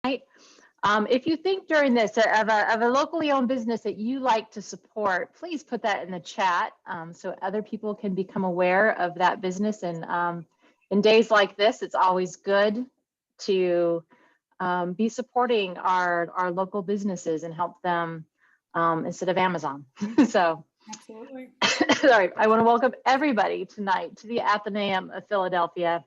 Right. If you think during this of a locally owned business that you like to support, please put that in the chat so other people can become aware of that business. And in days like this, it's always good to be supporting our local businesses and help them instead of Amazon. So, absolutely. sorry, I want to welcome everybody tonight to the Athenaeum of Philadelphia.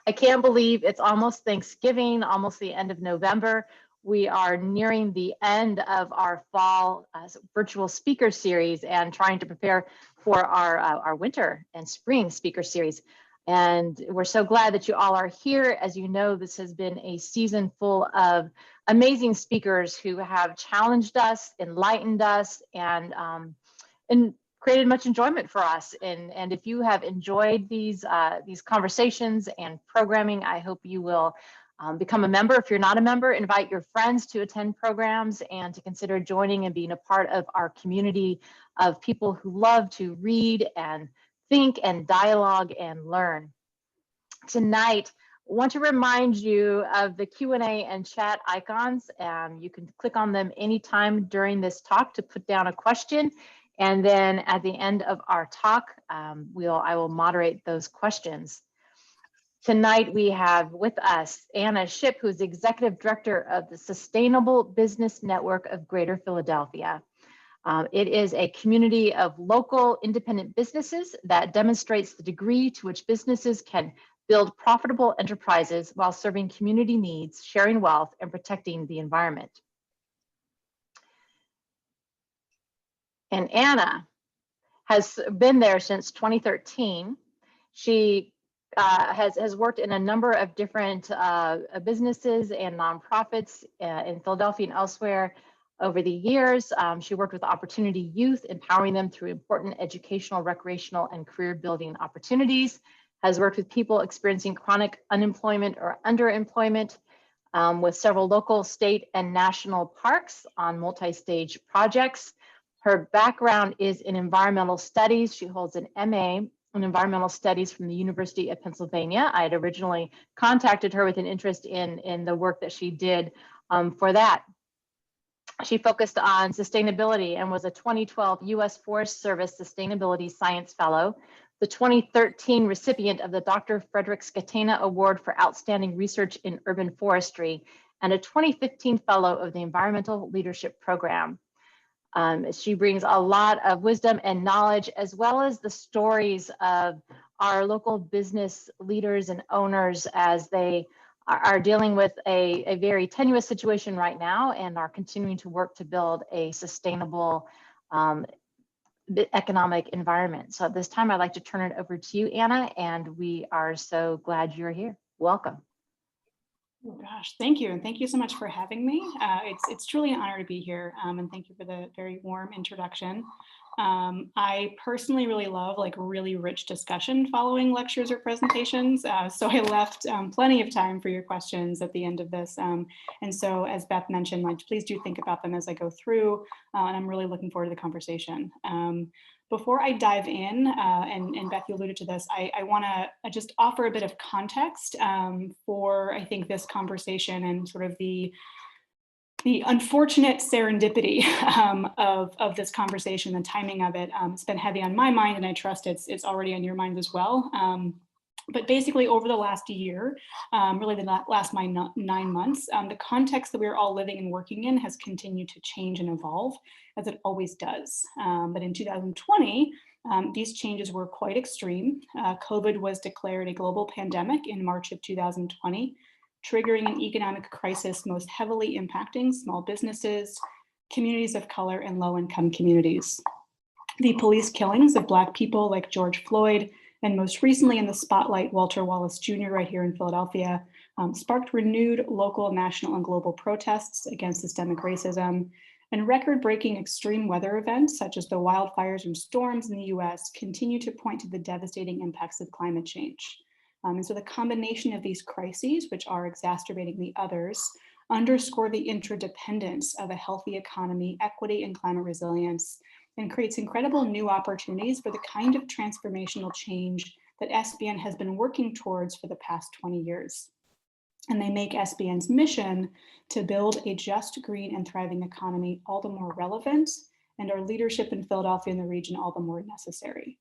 I can't believe it's almost Thanksgiving, almost the end of November. We are nearing the end of our fall virtual speaker series and trying to prepare for our winter and spring speaker series. And we're so glad that you all are here. As you know, this has been a season full of amazing speakers who have challenged us, enlightened us, and created much enjoyment for us. And if you have enjoyed these conversations and programming, I hope you will become a member. If you're not a member, invite your friends to attend programs and to consider joining and being a part of our community of people who love to read and think and dialogue and learn. Tonight, I want to remind you of the Q&A and chat icons. You can click on them anytime during this talk to put down a question. And then at the end of our talk, I will moderate those questions. Tonight, we have with us Anna Shipp, who's Executive Director of the Sustainable Business Network of Greater Philadelphia. It is a community of local independent businesses that demonstrates the degree to which businesses can build profitable enterprises while serving community needs, sharing wealth, and protecting the environment. And Anna has been there since 2013. She has worked in a number of different businesses and nonprofits in Philadelphia and elsewhere over the years. She worked with Opportunity Youth, empowering them through important educational, recreational, and career building opportunities. Has worked with people experiencing chronic unemployment or underemployment with several local, state, and national parks on multi-stage projects. Her background is in environmental studies. She holds an MA in environmental studies from the University of Pennsylvania. I had originally contacted her with an interest in the work that she did for that. She focused on sustainability and was a 2012 U.S. Forest Service Sustainability Science Fellow, the 2013 recipient of the Dr. Frederick Scatena Award for Outstanding Research in Urban Forestry, and a 2015 Fellow of the Environmental Leadership Program. She brings a lot of wisdom and knowledge, as well as the stories of our local business leaders and owners as they are dealing with a very tenuous situation right now and are continuing to work to build a sustainable economic environment. So at this time, I'd like to turn it over to you, Anna, and we are so glad you're here. Welcome. Oh gosh, thank you. And thank you so much for having me. It's truly an honor to be here. And thank you for the very warm introduction. I personally really love really rich discussion following lectures or presentations. So I left plenty of time for your questions at the end of this. And so as Beth mentioned, please do think about them as I go through. And I'm really looking forward to the conversation. Before I dive in, and Beth, you alluded to this, I want to just offer a bit of context for, I think, this conversation and sort of the unfortunate serendipity of this conversation, the timing of it. It's been heavy on my mind, and I trust it's already on your mind as well. But basically, over the last year, really the last 9 months, the context that we're all living and working in has continued to change and evolve, as it always does. But in 2020, these changes were quite extreme. COVID was declared a global pandemic in March of 2020, triggering an economic crisis most heavily impacting small businesses, communities of color, and low-income communities. The police killings of Black people like George Floyd, and most recently in the spotlight, Walter Wallace Jr. right here in Philadelphia, sparked renewed local, national, and global protests against systemic racism, and record-breaking extreme weather events such as the wildfires and storms in the US continue to point to the devastating impacts of climate change. And so the combination of these crises, which are exacerbating the others, underscore the interdependence of a healthy economy, equity, and climate resilience, and creates incredible new opportunities for the kind of transformational change that SBN has been working towards for the past 20 years. And they make SBN's mission to build a just, green, and thriving economy all the more relevant, and our leadership in Philadelphia and the region all the more necessary.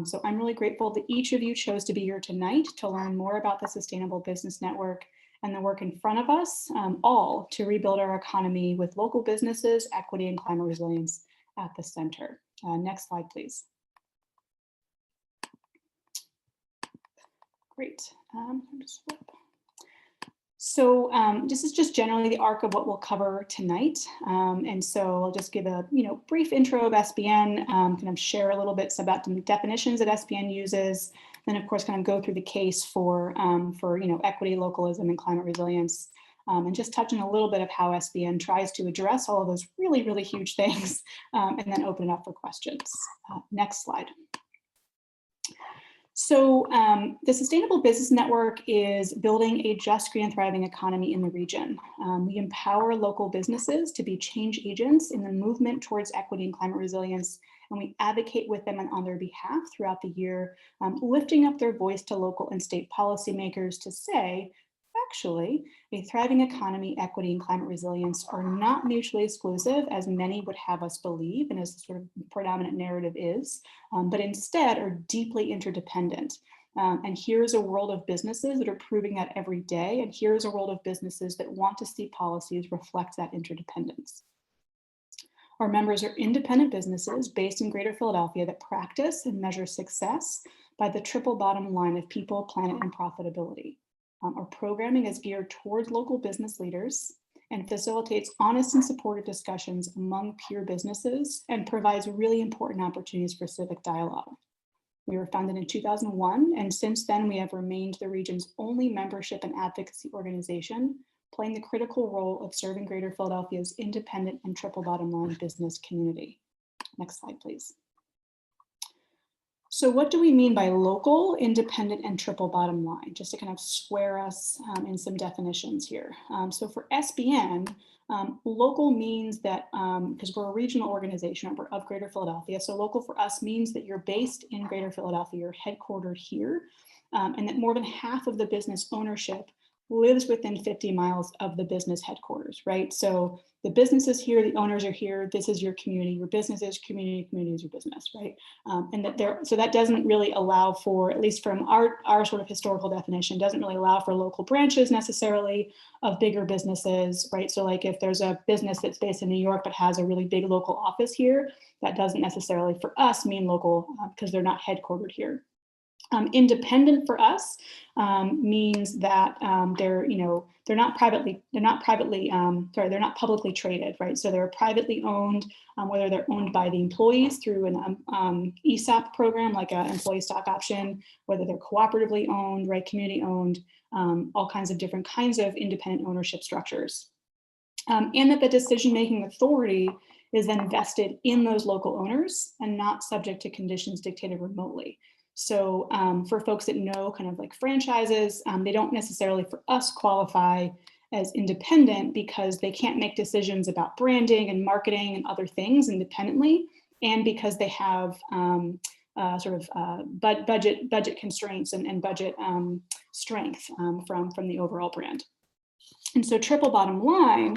So I'm really grateful that each of you chose to be here tonight to learn more about the Sustainable Business Network and the work in front of us, all to rebuild our economy with local businesses, equity, and climate resilience at the center. Next slide, please. Great. Just flip. So this is just generally the arc of what we'll cover tonight. And so I'll just give a brief intro of SBN, kind of share a little bit about the definitions that SBN uses, then of course kind of go through the case for equity, localism, and climate resilience, and just touch on a little bit of how SBN tries to address all of those really, really huge things, and then open it up for questions. Next slide. So the Sustainable Business Network is building a just, green, and thriving economy in the region. We empower local businesses to be change agents in the movement towards equity and climate resilience, and we advocate with them and on their behalf throughout the year, lifting up their voice to local and state policymakers to say, actually, a thriving economy, equity, and climate resilience are not mutually exclusive, as many would have us believe, and as the sort of predominant narrative is, but instead are deeply interdependent. And here's a world of businesses that are proving that every day, and here's a world of businesses that want to see policies reflect that interdependence. Our members are independent businesses based in Greater Philadelphia that practice and measure success by the triple bottom line of people, planet, and profitability. Our programming is geared towards local business leaders and facilitates honest and supportive discussions among peer businesses and provides really important opportunities for civic dialogue. We were founded in 2001, and since then we have remained the region's only membership and advocacy organization, playing the critical role of serving Greater Philadelphia's independent and triple bottom line business community. Next slide, please. So what do we mean by local, independent, and triple bottom line? Just to kind of square us in some definitions here. So for SBN, local means that, because we're a regional organization, we're of Greater Philadelphia, so local for us means that you're based in Greater Philadelphia, you're headquartered here, and that more than half of the business ownership lives within 50 miles of the business headquarters, right? So the business is here, the owners are here, this is your community, your business is community, community is your business, right? And that so that doesn't really allow for, at least from our sort of historical definition, doesn't really allow for local branches necessarily of bigger businesses, right? So like if there's a business that's based in New York but has a really big local office here, that doesn't necessarily for us mean local because they're not headquartered here. Independent for us means that they're not publicly traded, right? So they're privately owned, whether they're owned by the employees through an ESOP program, like an employee stock option, whether they're cooperatively owned, right, community owned, all kinds of different kinds of independent ownership structures. And that the decision-making authority is then vested in those local owners and not subject to conditions dictated remotely. So for folks that know kind of like franchises, they don't necessarily for us qualify as independent because they can't make decisions about branding and marketing and other things independently, and because they have budget constraints and budget strength from the overall brand. And so triple bottom line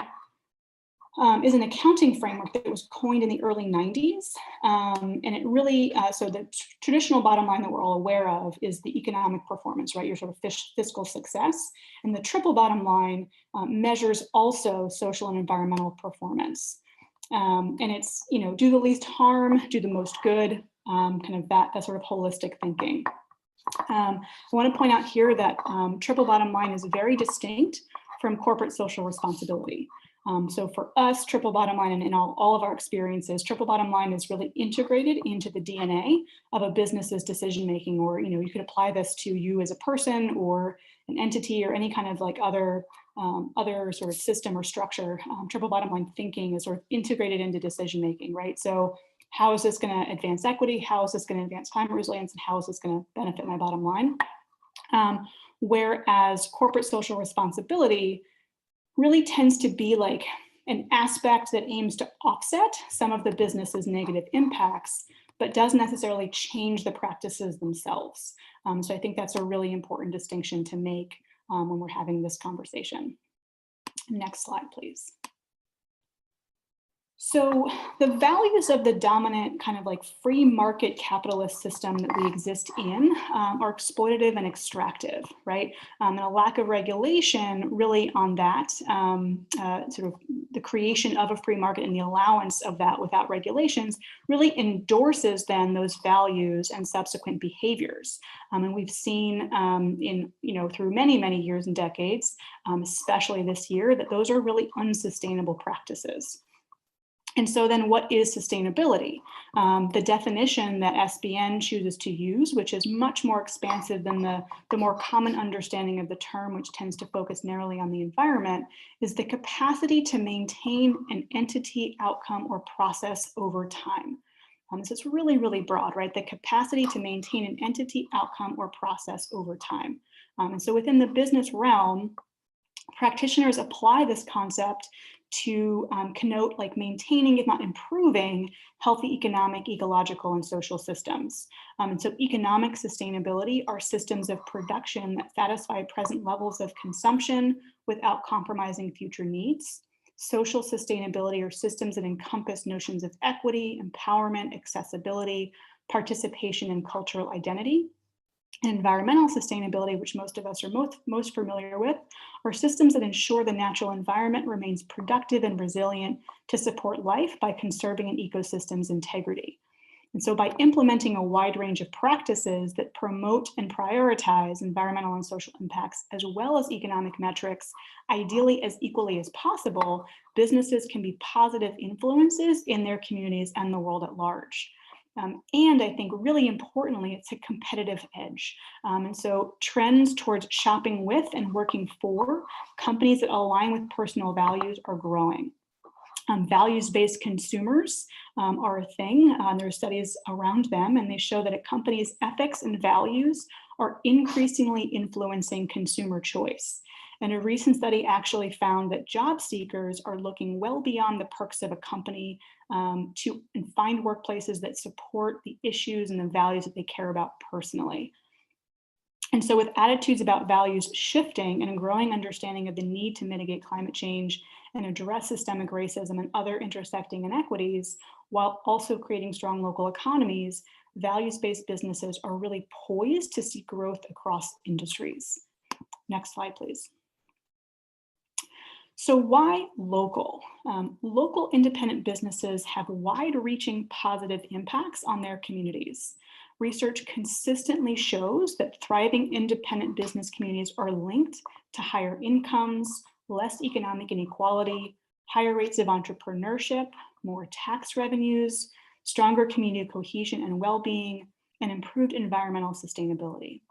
is an accounting framework that was coined in the early 90s. And it really, so the traditional bottom line that we're all aware of is the economic performance, right? Your sort of fiscal success. And the triple bottom line measures also social and environmental performance. And it's, do the least harm, do the most good, kind of that sort of holistic thinking. I want to point out here that triple bottom line is very distinct from corporate social responsibility. So for us, triple bottom line, and in all of our experiences, triple bottom line is really integrated into the DNA of a business's decision-making, or, you could apply this to you as a person or an entity or any kind of like other sort of system or structure. Triple bottom line thinking is sort of integrated into decision-making, right? So how is this going to advance equity? How is this going to advance climate resilience? And how is this going to benefit my bottom line? Whereas corporate social responsibility really tends to be like an aspect that aims to offset some of the business's negative impacts, but doesn't necessarily change the practices themselves. So I think that's a really important distinction to make when we're having this conversation. Next slide, please. So the values of the dominant kind of like free market capitalist system that we exist in are exploitative and extractive, right? And a lack of regulation really on that, sort of the creation of a free market and the allowance of that without regulations really endorses then those values and subsequent behaviors. And we've seen through many, many years and decades, especially this year, that those are really unsustainable practices. And so then what is sustainability? The definition that SBN chooses to use, which is much more expansive than the more common understanding of the term, which tends to focus narrowly on the environment, is the capacity to maintain an entity, outcome, or process over time. So it's really, really broad, right? The capacity to maintain an entity, outcome, or process over time. And so within the business realm, practitioners apply this concept to connote like maintaining, if not improving, healthy economic, ecological, and social systems. And so economic sustainability are systems of production that satisfy present levels of consumption without compromising future needs. Social sustainability are systems that encompass notions of equity, empowerment, accessibility, participation, and cultural identity. Environmental sustainability, which most of us are most familiar with, are systems that ensure the natural environment remains productive and resilient to support life by conserving an ecosystem's integrity. And so by implementing a wide range of practices that promote and prioritize environmental and social impacts, as well as economic metrics, ideally as equally as possible, businesses can be positive influences in their communities and the world at large. And I think really importantly, it's a competitive edge. And so trends towards shopping with and working for companies that align with personal values are growing. Values-based consumers are a thing. There are studies around them, and they show that a company's ethics and values are increasingly influencing consumer choice. And a recent study actually found that job seekers are looking well beyond the perks of a company to find workplaces that support the issues and the values that they care about personally. And so with attitudes about values shifting and a growing understanding of the need to mitigate climate change and address systemic racism and other intersecting inequities, while also creating strong local economies, values-based businesses are really poised to see growth across industries. Next slide, please. So why local? Local independent businesses have wide-reaching positive impacts on their communities. Research consistently shows that thriving independent business communities are linked to higher incomes, less economic inequality, higher rates of entrepreneurship, more tax revenues, stronger community cohesion and well-being, and improved environmental sustainability.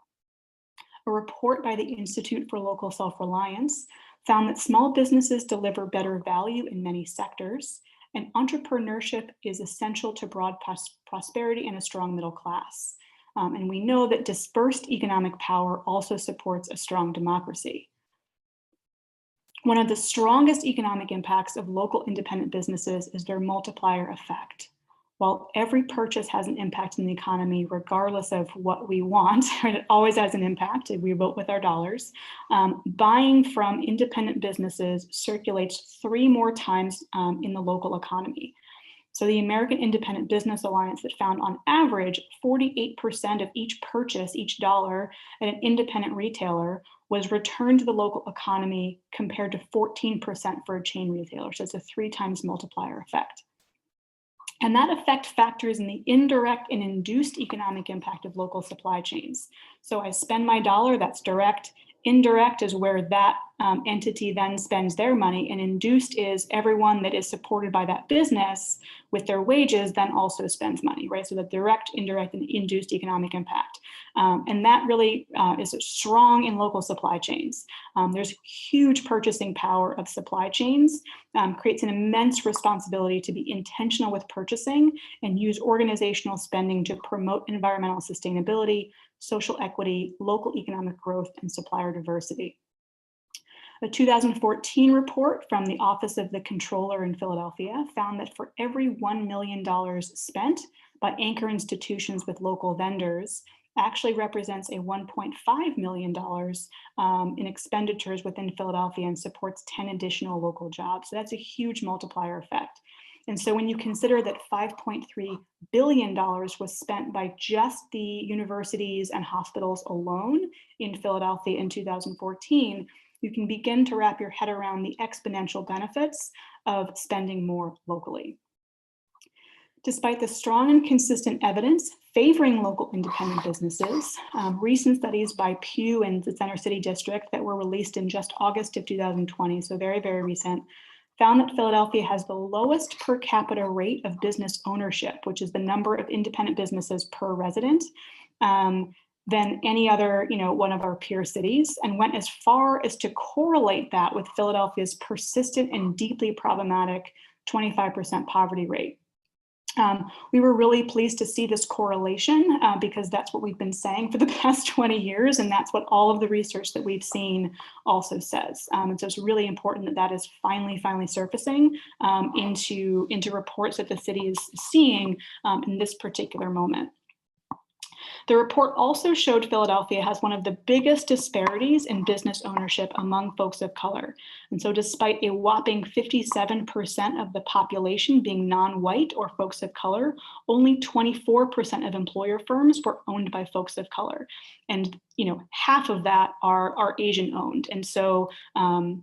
A report by the Institute for Local Self-Reliance found that small businesses deliver better value in many sectors, and entrepreneurship is essential to broad prosperity and a strong middle class. And we know that dispersed economic power also supports a strong democracy. One of the strongest economic impacts of local independent businesses is their multiplier effect. While every purchase has an impact in the economy, regardless of what we want, right, it always has an impact if we vote with our dollars. Buying from independent businesses circulates 3 more times in the local economy. So the American Independent Business Alliance that found on average 48% of each purchase, each dollar at an independent retailer was returned to the local economy compared to 14% for a chain retailer. So it's a 3 times multiplier effect. And that effect factors in the indirect and induced economic impact of local supply chains. So I spend my dollar, that's direct. Indirect is where that entity then spends their money, and induced is everyone that is supported by that business with their wages then also spends money, right? So the direct, indirect, and induced economic impact. And that really is strong in local supply chains. There's huge purchasing power of supply chains, creates an immense responsibility to be intentional with purchasing and use organizational spending to promote environmental sustainability, social equity, local economic growth, and supplier diversity. A 2014 report from the Office of the Comptroller in Philadelphia found that for every $1 million spent by anchor institutions with local vendors, actually represents a $1.5 million in expenditures within Philadelphia and supports 10 additional local jobs. So that's a huge multiplier effect. And so when you consider that $5.3 billion was spent by just the universities and hospitals alone in Philadelphia in 2014, you can begin to wrap your head around the exponential benefits of spending more locally. Despite the strong and consistent evidence favoring local independent businesses, recent studies by Pew and the Center City District that were released in just August of 2020, so very, very recent, found that Philadelphia has the lowest per capita rate of business ownership, which is the number of independent businesses per resident, than any other, one of our peer cities, and went as far as to correlate that with Philadelphia's persistent and deeply problematic 25% poverty rate. We were really pleased to see this correlation because that's what we've been saying for the past 20 years, and that's what all of the research that we've seen also says. And so it's really important that that is finally surfacing into reports that the city is seeing in this particular moment. The report also showed Philadelphia has one of the biggest disparities in business ownership among folks of color. And so despite a whopping 57% of the population being non-white or folks of color, only 24% of employer firms were owned by folks of color. And half of that are Asian owned. And so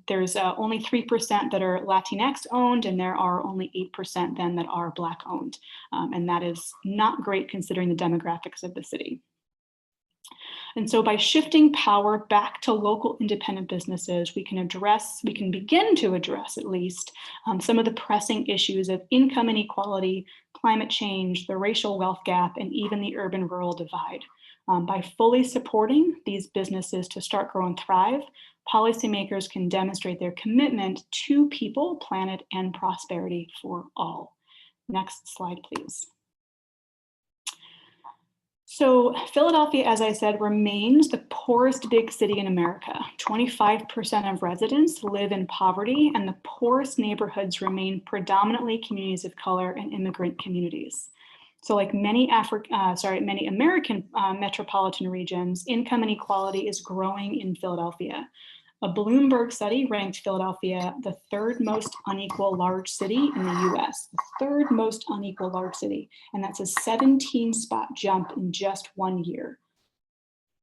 there's only 3% that are Latinx owned, and there are only 8% then that are Black owned. And that is not great considering the demographics of the city. And so by shifting power back to local independent businesses, we can begin to address at least some of the pressing issues of income inequality, climate change, the racial wealth gap, and even the urban-rural divide. By fully supporting these businesses to start, grow, and thrive, policymakers can demonstrate their commitment to people, planet, and prosperity for all. Next slide, please. So Philadelphia, as I said, remains the poorest big city in America. 25% of residents live in poverty, and the poorest neighborhoods remain predominantly communities of color and immigrant communities. So like many American metropolitan regions, income inequality is growing in Philadelphia. A Bloomberg study ranked Philadelphia the third most unequal large city in the US, the third most unequal large city. And that's a 17-spot jump in just 1 year.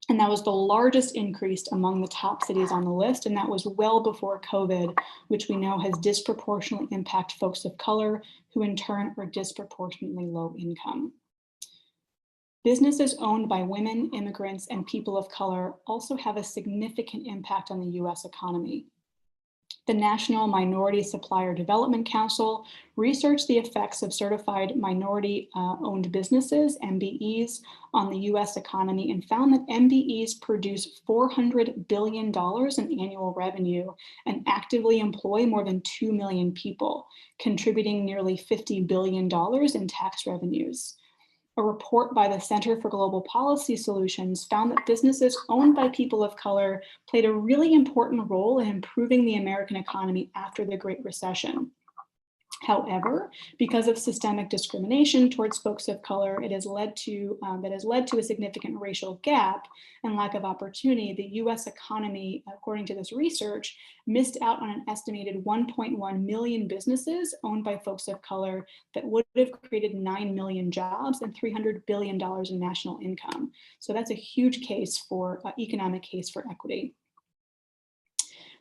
And that was the largest increase among the top cities on the list. And that was well before COVID, which we know has disproportionately impacted folks of color, who in turn are disproportionately low income. Businesses owned by women, immigrants, and people of color also have a significant impact on the US economy. The National Minority Supplier Development Council researched the effects of certified minority-owned businesses, MBEs, on the US economy and found that MBEs produce $400 billion in annual revenue and actively employ more than 2 million people, contributing nearly $50 billion in tax revenues. A report by the Center for Global Policy Solutions found that businesses owned by people of color played a really important role in improving the American economy after the Great Recession. However, because of systemic discrimination towards folks of color, that has led to a significant racial gap and lack of opportunity. The US economy, according to this research, missed out on an estimated 1.1 million businesses owned by folks of color that would have created 9 million jobs and $300 billion in national income. So that's a huge case for economic case for equity.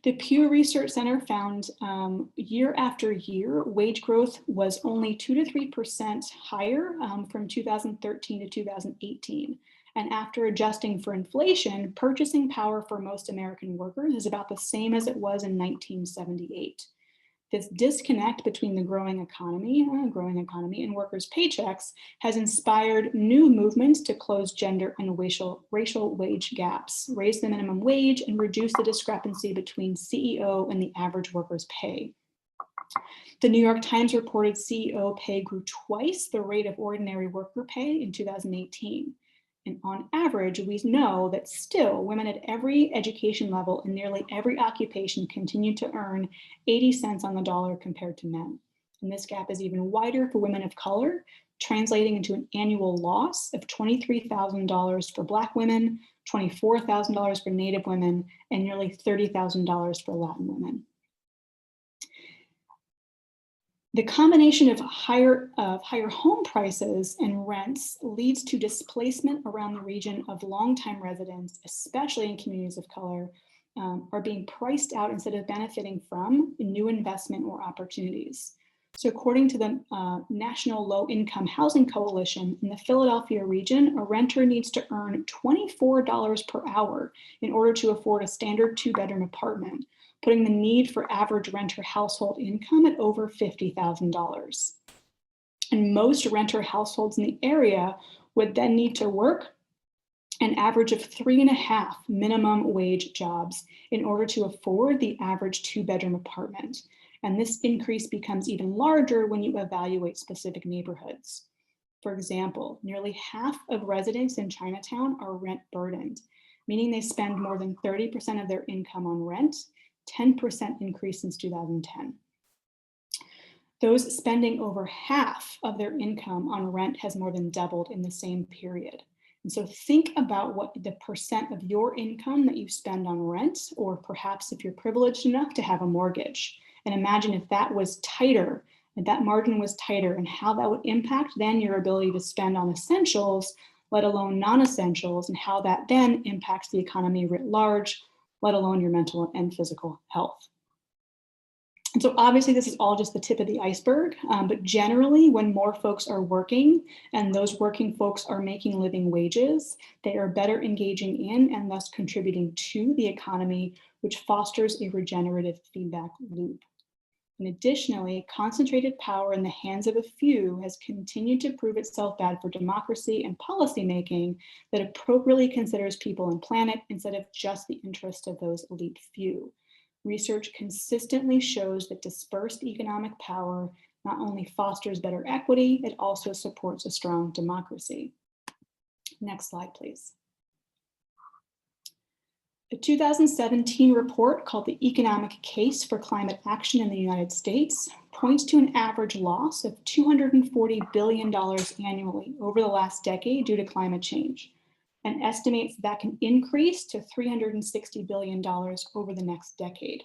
The Pew Research Center found year after year, wage growth was only 2 to 3% higher from 2013 to 2018. And after adjusting for inflation, purchasing power for most American workers is about the same as it was in 1978. This disconnect between the growing economy and workers' paychecks has inspired new movements to close gender and racial wage gaps, raise the minimum wage, and reduce the discrepancy between CEO and the average worker's pay. The New York Times reported CEO pay grew twice the rate of ordinary worker pay in 2018. And on average, we know that still women at every education level in nearly every occupation continue to earn 80 cents on the dollar compared to men. And this gap is even wider for women of color, translating into an annual loss of $23,000 for Black women, $24,000 for Native women, and nearly $30,000 for Latin women. The combination of higher home prices and rents leads to displacement around the region of longtime residents, especially in communities of color, are being priced out instead of benefiting from new investment or opportunities. So according to the National Low Income Housing Coalition, in the Philadelphia region, a renter needs to earn $24 per hour in order to afford a standard 2-bedroom apartment, putting the need for average renter household income at over $50,000. And most renter households in the area would then need to work an average of 3.5 minimum wage jobs in order to afford the average 2-bedroom apartment. And this increase becomes even larger when you evaluate specific neighborhoods. For example, nearly half of residents in Chinatown are rent burdened, meaning they spend more than 30% of their income on rent, 10% increase since 2010. Those spending over half of their income on rent has more than doubled in the same period. And so think about what the percent of your income that you spend on rent, or perhaps if you're privileged enough to have a mortgage. And imagine if that was tighter, if that margin was tighter, and how that would impact then your ability to spend on essentials, let alone non-essentials, and how that then impacts the economy writ large, let alone your mental and physical health. And so obviously this is all just the tip of the iceberg, but generally when more folks are working and those working folks are making living wages, they are better engaging in and thus contributing to the economy, which fosters a regenerative feedback loop. And additionally, concentrated power in the hands of a few has continued to prove itself bad for democracy and policymaking that appropriately considers people and planet instead of just the interest of those elite few. Research consistently shows that dispersed economic power not only fosters better equity, it also supports a strong democracy. Next slide, please. A 2017 report called The Economic Case for Climate Action in the United States points to an average loss of $240 billion annually over the last decade due to climate change, and estimates that can increase to $360 billion over the next decade.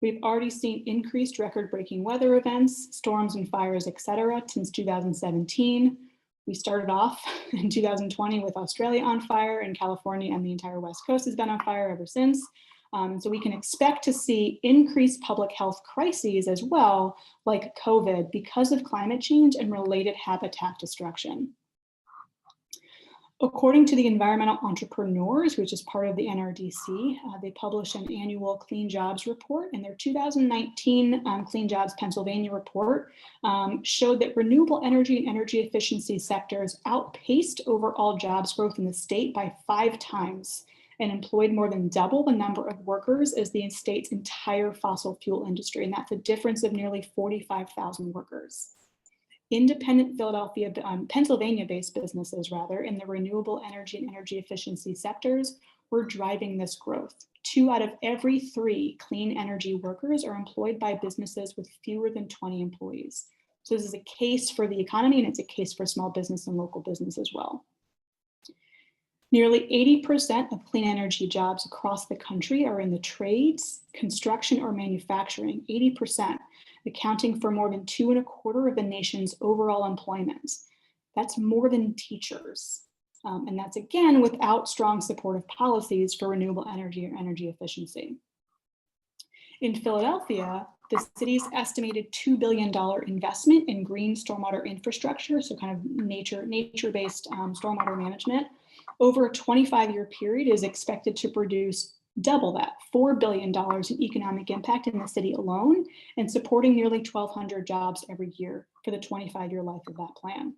We've already seen increased record-breaking weather events, storms and fires, et cetera, since 2017. We started off in 2020 with Australia on fire, and California and the entire West Coast has been on fire ever since. So we can expect to see increased public health crises as well, like COVID, because of climate change and related habitat destruction. According to the Environmental Entrepreneurs, which is part of the NRDC, they publish an annual Clean Jobs report, and their 2019 Clean Jobs Pennsylvania report showed that renewable energy and energy efficiency sectors outpaced overall jobs growth in the state by 5 times and employed more than double the number of workers as the state's entire fossil fuel industry, and that's a difference of nearly 45,000 workers. Independent Pennsylvania-based businesses, rather, in the renewable energy and energy efficiency sectors were driving this growth. 2 out of every 3 clean energy workers are employed by businesses with fewer than 20 employees. So this is a case for the economy, and it's a case for small business and local business as well. Nearly 80% of clean energy jobs across the country are in the trades, construction, or manufacturing, 80%. Accounting for more than 2.25% of the nation's overall employment. That's more than teachers. And that's again without strong supportive policies for renewable energy or energy efficiency. In Philadelphia, the city's estimated $2 billion investment in green stormwater infrastructure, so kind of nature-based stormwater management, over a 25-year period is expected to produce double that, $4 billion in economic impact in the city alone, and supporting nearly 1,200 jobs every year for the 25-year life of that plan.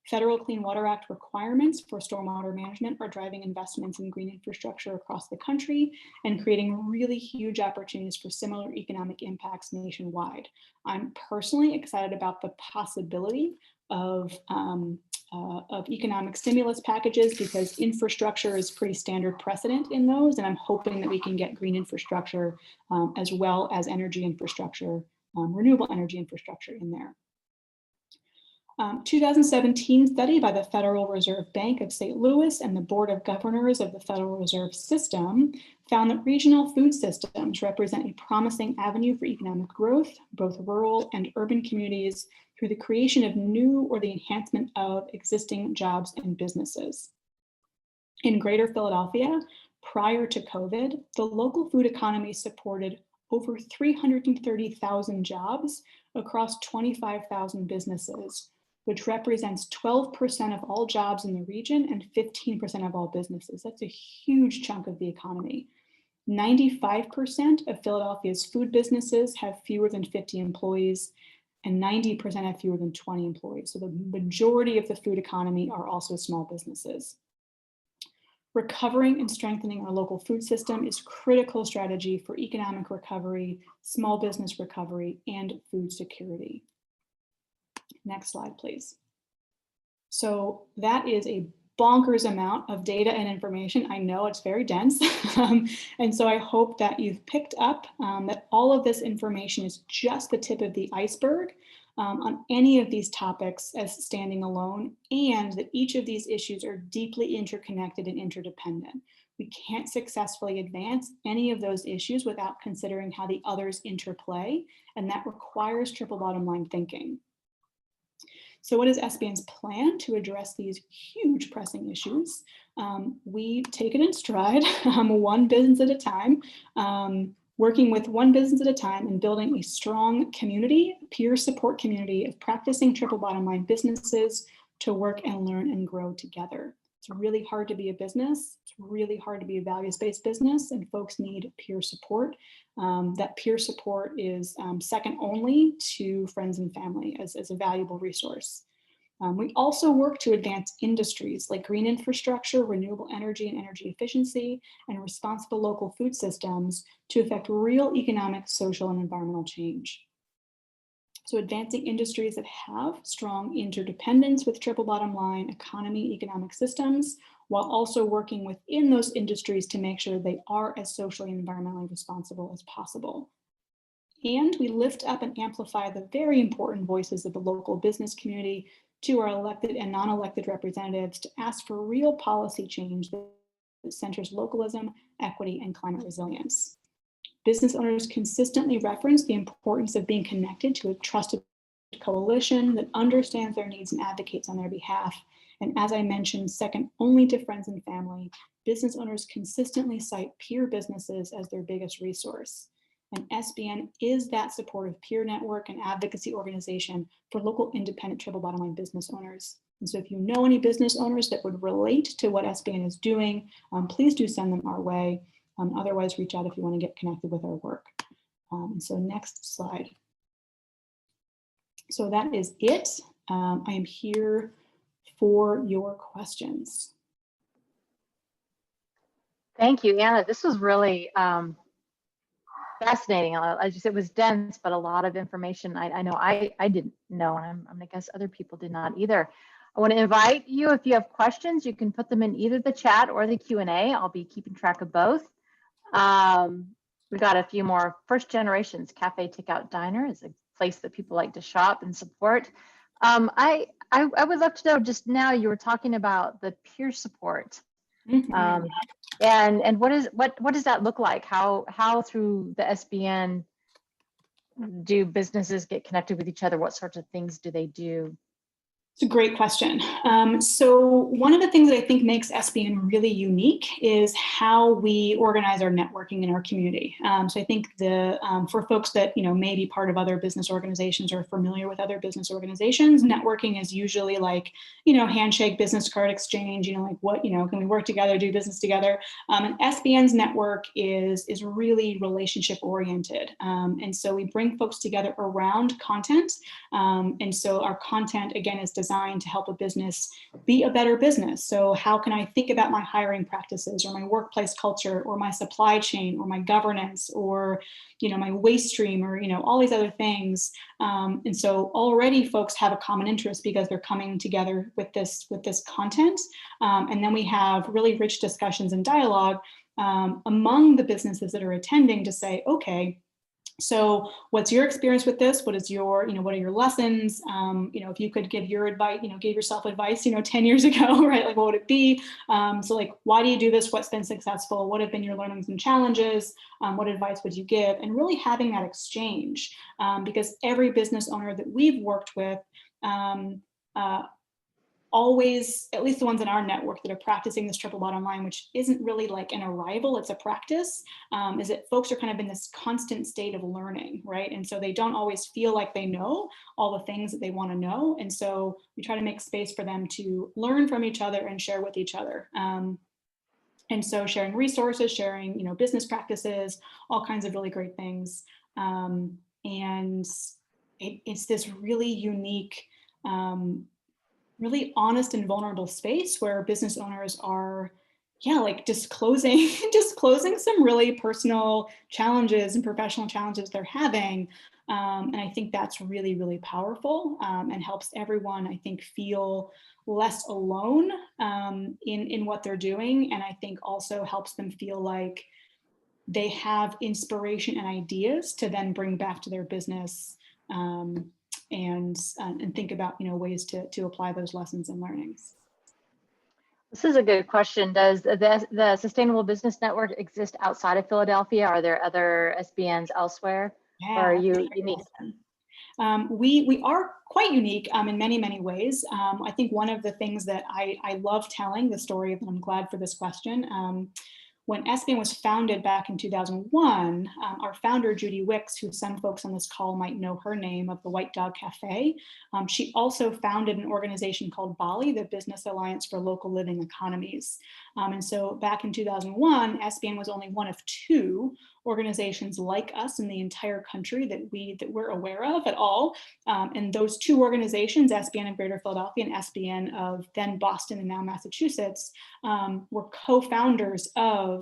Federal Clean Water Act requirements for stormwater management are driving investments in green infrastructure across the country and creating really huge opportunities for similar economic impacts nationwide. I'm personally excited about the possibility of economic stimulus packages because infrastructure is pretty standard precedent in those, and I'm hoping that we can get green infrastructure as well as energy infrastructure renewable energy infrastructure in there. 2017 study by the Federal Reserve Bank of St. Louis and the Board of Governors of the Federal Reserve System found that regional food systems represent a promising avenue for economic growth, both rural and urban communities, through the creation of new or the enhancement of existing jobs and businesses. In Greater Philadelphia, prior to COVID, the local food economy supported over 330,000 jobs across 25,000 businesses, which represents 12% of all jobs in the region and 15% of all businesses. That's a huge chunk of the economy. 95% of Philadelphia's food businesses have fewer than 50 employees, and 90% have fewer than 20 employees. So the majority of the food economy are also small businesses. Recovering and strengthening our local food system is critical strategy for economic recovery, small business recovery, and food security. Next slide, please. So that is a bonkers amount of data and information. I know it's very dense. And so I hope that you've picked up that all of this information is just the tip of the iceberg on any of these topics as standing alone, and that each of these issues are deeply interconnected and interdependent. We can't successfully advance any of those issues without considering how the others interplay, and that requires triple bottom line thinking. So what is SBN's plan to address these huge pressing issues? We take it in stride, one business at a time, working with one business at a time and building a strong community, peer support community of practicing triple bottom line businesses to work and learn and grow together. It's really hard to be a business. It's really hard to be a values-based business, and folks need peer support. That peer support is second only to friends and family as a valuable resource. We also work to advance industries like green infrastructure, renewable energy and energy efficiency, and responsible local food systems to affect real economic, social, and environmental change. So advancing industries that have strong interdependence with triple bottom line economy, economic systems, while also working within those industries to make sure they are as socially and environmentally responsible as possible. And we lift up and amplify the very important voices of the local business community to our elected and non-elected representatives to ask for real policy change that centers localism, equity, and climate resilience. Business owners consistently reference the importance of being connected to a trusted coalition that understands their needs and advocates on their behalf. And as I mentioned, second only to friends and family, business owners consistently cite peer businesses as their biggest resource. And SBN is that supportive peer network and advocacy organization for local independent triple bottom line business owners. And so if you know any business owners that would relate to what SBN is doing, please do send them our way. Otherwise, reach out if you want to get connected with our work. And so next slide. So that is it. I am here for your questions. Thank you, Anna. This was really fascinating. As you said, it was dense, but a lot of information I know I didn't know, and I'm gonna guess other people did not either. I want to invite you, if you have questions, you can put them in either the chat or the Q&A. I'll be keeping track of both. We got a few more. First Generations Cafe Takeout Diner is a place that people like to shop and support. I would love to know, just now you were talking about the peer support. Mm-hmm. And what does that look like? How through the SBN do businesses get connected with each other? What sorts of things do they do? It's a great question. So one of the things that I think makes SBN really unique is how we organize our networking in our community. So I think for folks that may be part of other business organizations or familiar with other business organizations, networking is usually like handshake, business card exchange. Like what can we work together, do business together? And SBN's network is really relationship oriented, and so we bring folks together around content. And so our content again is designed to help a business be a better business. So how can I think about my hiring practices or my workplace culture or my supply chain or my governance or my waste stream or all these other things. And so already folks have a common interest because they're coming together with this content. And then we have really rich discussions and dialogue among the businesses that are attending to say, okay, So what's your experience with this? What is your, what are your lessons? If you could give your advice, give yourself advice, 10 years ago, right? Like, what would it be? So like, why do you do this? What's been successful? What have been your learnings and challenges? What advice would you give? And really having that exchange, because every business owner that we've worked with, always, at least the ones in our network that are practicing this triple bottom line, which isn't really like an arrival, it's a practice, is that folks are kind of in this constant state of learning, right? And so they don't always feel like they know all the things that they want to know. And so we try to make space for them to learn from each other and share with each other. And so sharing resources, sharing, business practices, all kinds of really great things. And it's this really unique, really honest and vulnerable space where business owners are, like disclosing some really personal challenges and professional challenges they're having. And I think that's really, really powerful, and helps everyone, I think, feel less alone in what they're doing. And I think also helps them feel like they have inspiration and ideas to then bring back to their business, and think about ways to apply those lessons and learnings. This is a good question. Does the Sustainable Business Network exist outside of Philadelphia? Are there other SBNs elsewhere? Yeah, or are you unique? We are quite unique in many, many ways. I think one of the things that I love telling the story of, and I'm glad for this question, when SBN was founded back in 2001, our founder, Judy Wicks, who some folks on this call might know her name, of the White Dog Cafe, she also founded an organization called BALI, the Business Alliance for Local Living Economies. And so back in 2001, SBN was only one of 2 organizations like us in the entire country that we're aware of at all. And those 2 organizations, SBN of Greater Philadelphia and SBN of then Boston and now Massachusetts, were co-founders of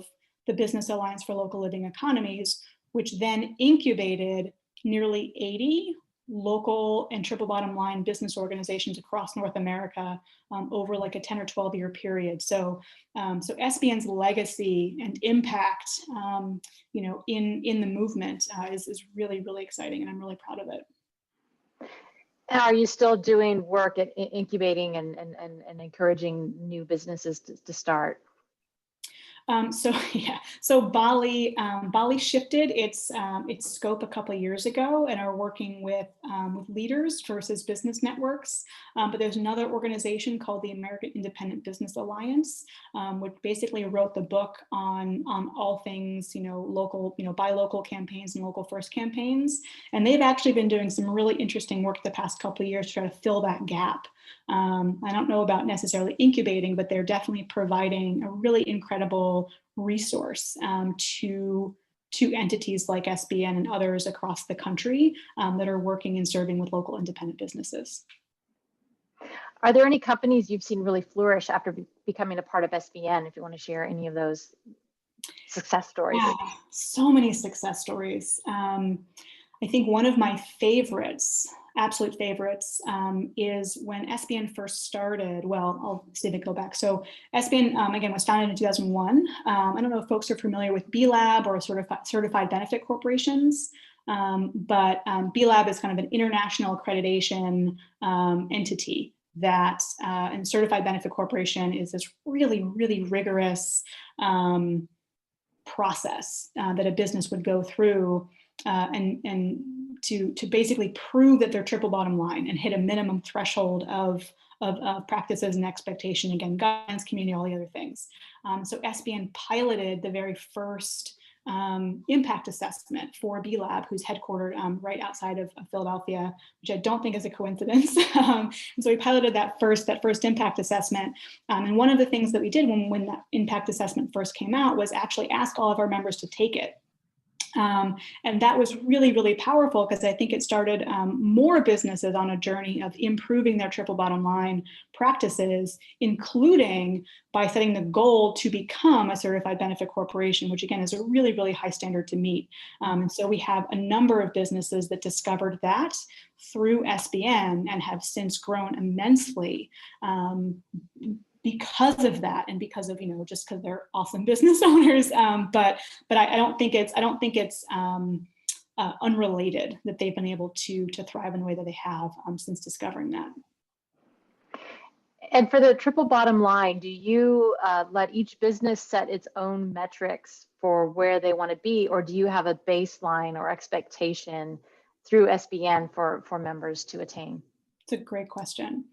the Business Alliance for Local Living Economies, which then incubated nearly 80 local and triple bottom line business organizations across North America over like a 10 or 12 year period. So SBN's legacy and impact, in the movement is really, really exciting, and I'm really proud of it. And are you still doing work at incubating and encouraging new businesses to start? So BALI shifted its scope a couple of years ago and are working with leaders versus business networks. But there's another organization called the American Independent Business Alliance, which basically wrote the book on all things local, buy local campaigns and local first campaigns. And they've actually been doing some really interesting work the past couple of years to try to fill that gap. I don't know about necessarily incubating, but they're definitely providing a really incredible resource to entities like SBN and others across the country that are working and serving with local independent businesses. Are there any companies you've seen really flourish after becoming a part of SBN, if you want to share any of those success stories? Yeah, so many success stories. I think one of my favorites, absolute favorites, is when SBN first started. Well, I'll see if I go back. So SBN, again, was founded in 2001. I don't know if folks are familiar with B-Lab or certified benefit corporations, but B-Lab is kind of an international accreditation entity that, and certified benefit corporation is this really, really rigorous process that a business would go through and to basically prove that they're triple bottom line and hit a minimum threshold of practices and expectation, again, guidance, community, all the other things. So SBN piloted the very first impact assessment for B-Lab, who's headquartered right outside of Philadelphia, which I don't think is a coincidence. And so we piloted that first impact assessment. And one of the things that we did when that impact assessment first came out was actually ask all of our members to take it. And that was really, really powerful because I think it started more businesses on a journey of improving their triple bottom line practices, including by setting the goal to become a certified benefit corporation, which again is a really, really high standard to meet. And so we have a number of businesses that discovered that through SBN and have since grown immensely. Because of that, and because of just because they're awesome business owners, but I don't think it's unrelated that they've been able to thrive in the way that they have since discovering that. And for the triple bottom line, do you let each business set its own metrics for where they want to be, or do you have a baseline or expectation through SBN for members to attain? It's a great question.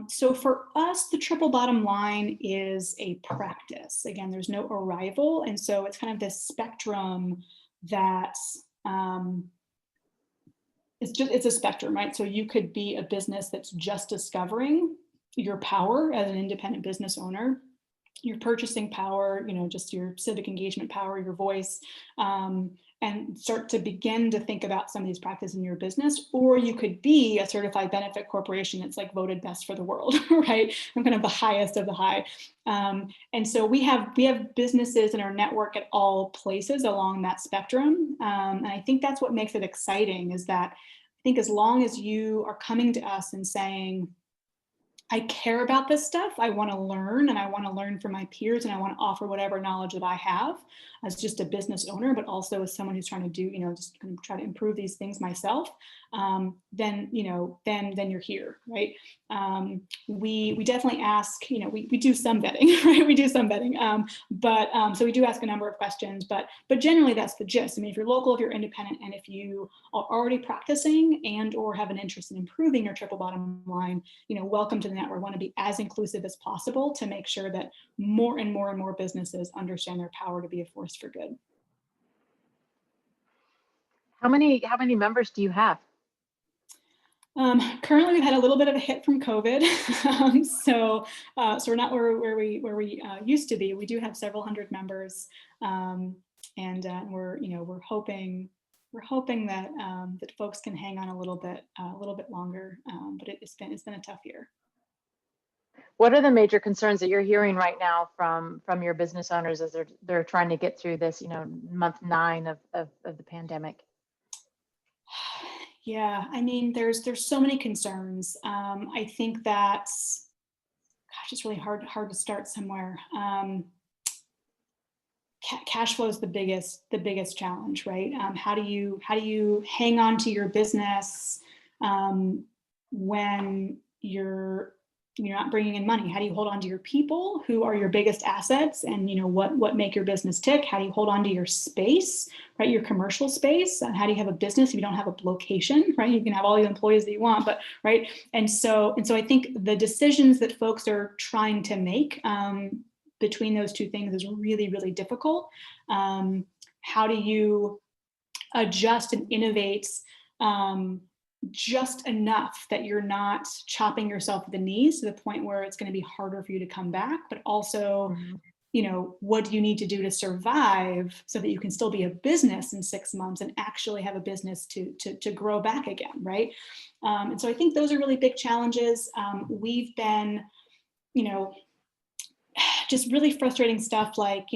So for us, the triple bottom line is a practice. Again, there's no arrival. And so it's kind of this spectrum that's, it's a spectrum, right? So you could be a business that's just discovering your power as an independent business owner, your purchasing power, just your civic engagement power, your voice, and start to begin to think about some of these practices in your business. Or you could be a certified benefit corporation that's like voted best for the world, right? I'm kind of the highest of the high. And so we have businesses in our network at all places along that spectrum. And I think that's what makes it exciting, is that I think as long as you are coming to us and saying, I care about this stuff, I want to learn, and I want to learn from my peers, and I want to offer whatever knowledge that I have as just a business owner, but also as someone who's trying to do, just kind of try to improve these things myself, then you're here, right? We definitely ask, we do some vetting, right? We do some vetting, so we do ask a number of questions, but generally that's the gist. I mean, if you're local, if you're independent, and if you are already practicing and or have an interest in improving your triple bottom line, welcome to the network. We want to be as inclusive as possible to make sure that more and more and more businesses understand their power to be a force for good. How many members do you have? Currently, we've had a little bit of a hit from COVID, so we're not where we used to be. We do have several hundred members, and we're hoping that that folks can hang on a little bit longer. But it's been a tough year. What are the major concerns that you're hearing right now from your business owners as they're trying to get through this, month 9 of the pandemic? Yeah, I mean, there's so many concerns. I think that's, it's really hard to start somewhere. Cash flow is the biggest challenge, right? How do you hang on to your business when you're not bringing in money? How do you hold on to your people who are your biggest assets and what make your business tick? How do you hold on to your space, right? Your commercial space. How do you have a business if you don't have a location, right? You can have all the employees that you want, but right. And so I think the decisions that folks are trying to make between those two things is really, really difficult. How do you adjust and innovate just enough that you're not chopping yourself at the knees to the point where it's going to be harder for you to come back, but also, what do you need to do to survive so that you can still be a business in 6 months and actually have a business to grow back again, right? And so I think those are really big challenges. We've been, just really frustrating stuff like,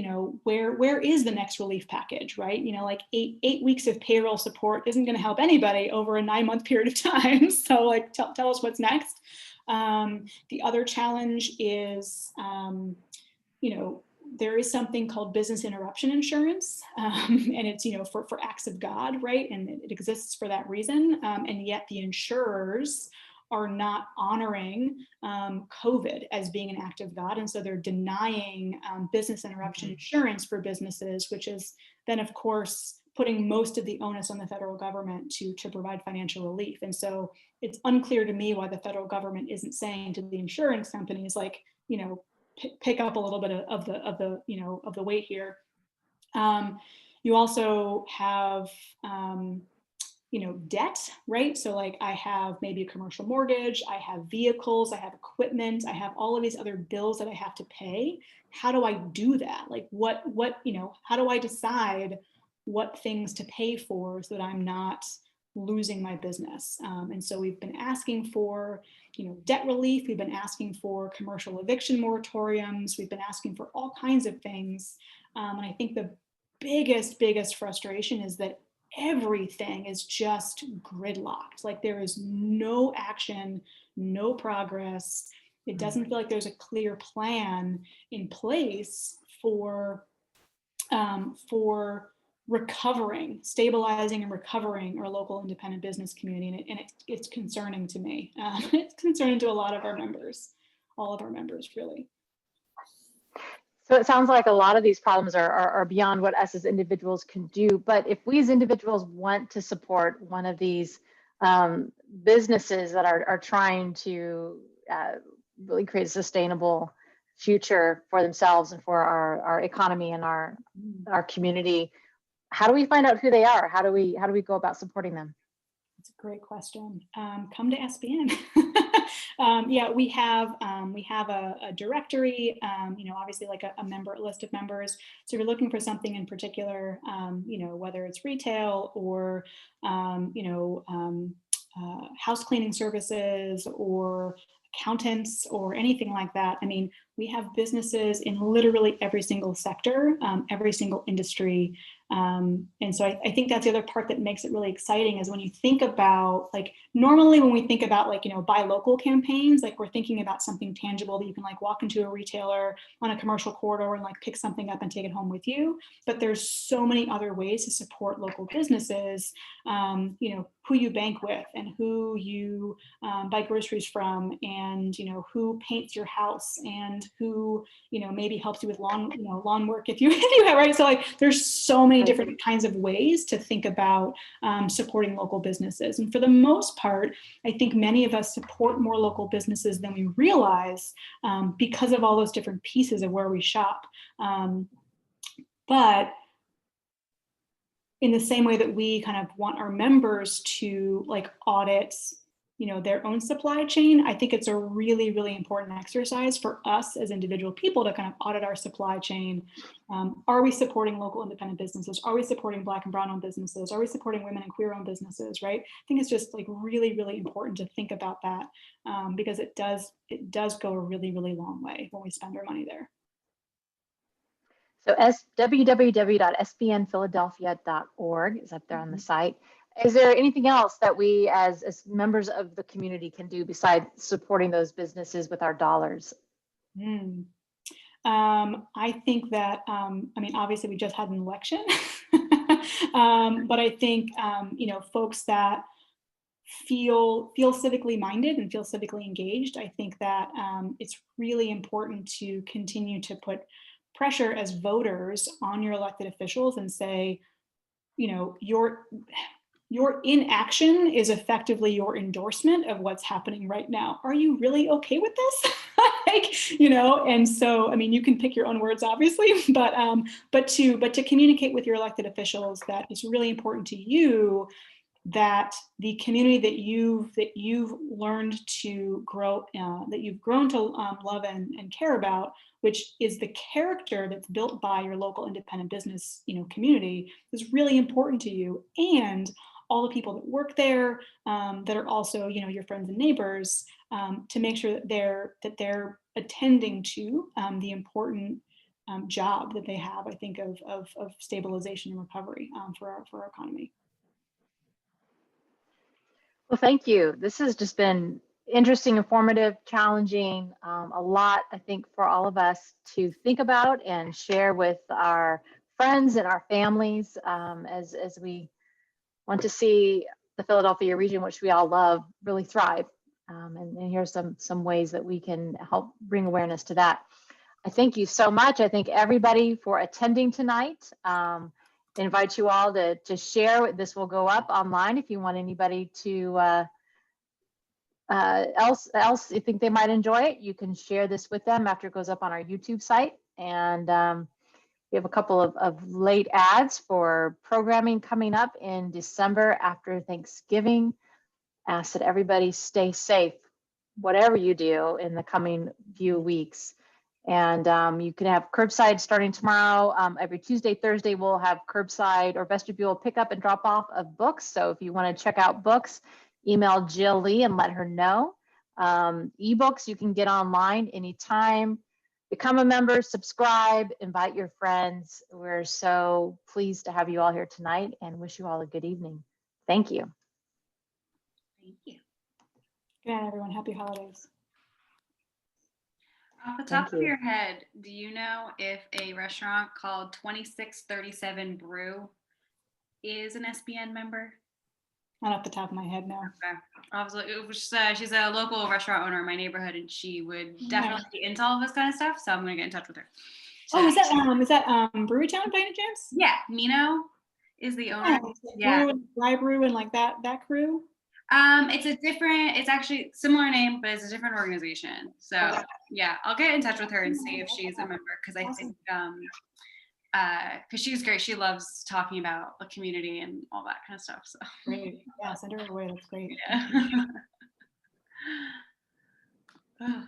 where is the next relief package, right? Like eight weeks of payroll support isn't going to help anybody over a 9-month period of time. So like, tell us what's next. The other challenge is, there is something called business interruption insurance, and it's, for acts of God, right? And it exists for that reason. And yet the insurers are not honoring COVID as being an act of God. And so they're denying business interruption insurance for businesses, which is then, of course, putting most of the onus on the federal government to provide financial relief. And so it's unclear to me why the federal government isn't saying to the insurance companies, like, pick up a little bit of the weight here. You also have debt, right? So like I have maybe a commercial mortgage, I have vehicles, I have equipment, I have all of these other bills that I have to pay. How do I do that? Like what, how do I decide what things to pay for so that I'm not losing my business? And so we've been asking for, debt relief. We've been asking for commercial eviction moratoriums. We've been asking for all kinds of things. And I think the biggest frustration is that everything is just gridlocked. Like there is no action, no progress. It doesn't feel like there's a clear plan in place for stabilizing and recovering our local independent business community. And it's concerning to me. It's concerning to a lot of our members, all of our members, really. So it sounds like a lot of these problems are beyond what us as individuals can do. But if we as individuals want to support one of these businesses that are trying to really create a sustainable future for themselves and for our economy and our community, how do we find out who they are? How do we go about supporting them? That's a great question. Come to SBN. Yeah, we have a directory, obviously like a member list of members. So if you're looking for something in particular, whether it's retail or, house cleaning services or accountants or anything like that. I mean, we have businesses in literally every single sector, every single industry. And so I think that's the other part that makes it really exciting is when you think about, like, normally when we think about, like, buy local campaigns, like we're thinking about something tangible that you can like walk into a retailer on a commercial corridor and like pick something up and take it home with you. But there's so many other ways to support local businesses, who you bank with and who you buy groceries from, and, who paints your house and who, maybe helps you with lawn work if you have, right? So like, there's so many different kinds of ways to think about supporting local businesses. And for the most part, I think many of us support more local businesses than we realize because of all those different pieces of where we shop. But in the same way that we kind of want our members to like audit, their own supply chain, I think it's a really, really important exercise for us as individual people to kind of audit our supply chain. Are we supporting local independent businesses? Are we supporting Black and Brown-owned businesses? Are we supporting women and queer-owned businesses, right? I think it's just like really, really important to think about that because it does go a really, really long way when we spend our money there. So www.sbnphiladelphia.org is up there on the site. Is there anything else that we as members of the community can do besides supporting those businesses with our dollars? I think that, obviously we just had an election, but I think, folks that feel civically minded and feel civically engaged, I think that it's really important to continue to put pressure as voters on your elected officials and say, your inaction is effectively your endorsement of what's happening right now. Are you really okay with this? And so, you can pick your own words, obviously, but to communicate with your elected officials that it's really important to you that the community that you've learned to grow, that you've grown to love and care about, which is the character that's built by your local independent business, community, is really important to you, and all the people that work there that are also, your friends and neighbors, to make sure that they're attending to the important job that they have, I think, of stabilization and recovery for our economy. Well, thank you. This has just been interesting, informative, challenging, a lot, I think, for all of us to think about and share with our friends and our families as we want to see the Philadelphia region, which we all love, really thrive. And here's some ways that we can help bring awareness to that. I thank you so much. I thank everybody for attending tonight. Invite you all to share. This will go up online if you want anybody to else you think they might enjoy it. You can share this with them after it goes up on our YouTube site. And we have a couple of late ads for programming coming up in December after Thanksgiving. Ask that everybody stay safe, whatever you do in the coming few weeks. And you can have curbside starting tomorrow. Every Tuesday, Thursday, we'll have curbside or vestibule pickup and drop off of books. So if you want to check out books, email Jill Lee and let her know. Ebooks you can get online anytime. Become a member, subscribe, invite your friends. We're so pleased to have you all here tonight and wish you all a good evening. Thank you. Thank you. Good night, everyone. Happy holidays. Off the top of your head, do you know if a restaurant called 2637 Brew is an SBN member? Not off the top of my head, no. Okay. I was like, she's a local restaurant owner in my neighborhood, and she would definitely be into all of this kind of stuff. So I'm gonna get in touch with her. Oh, is that Brewtown by any chance? Yeah, Mino is the owner. Yeah, Dry Brew and like that crew. It's actually similar name, but it's a different organization. So yeah, I'll get in touch with her and see if she's a member, because I think because she's great. She loves talking about the community and all that kind of stuff. So great. Yeah, send her away. That's great. Yeah. Oh,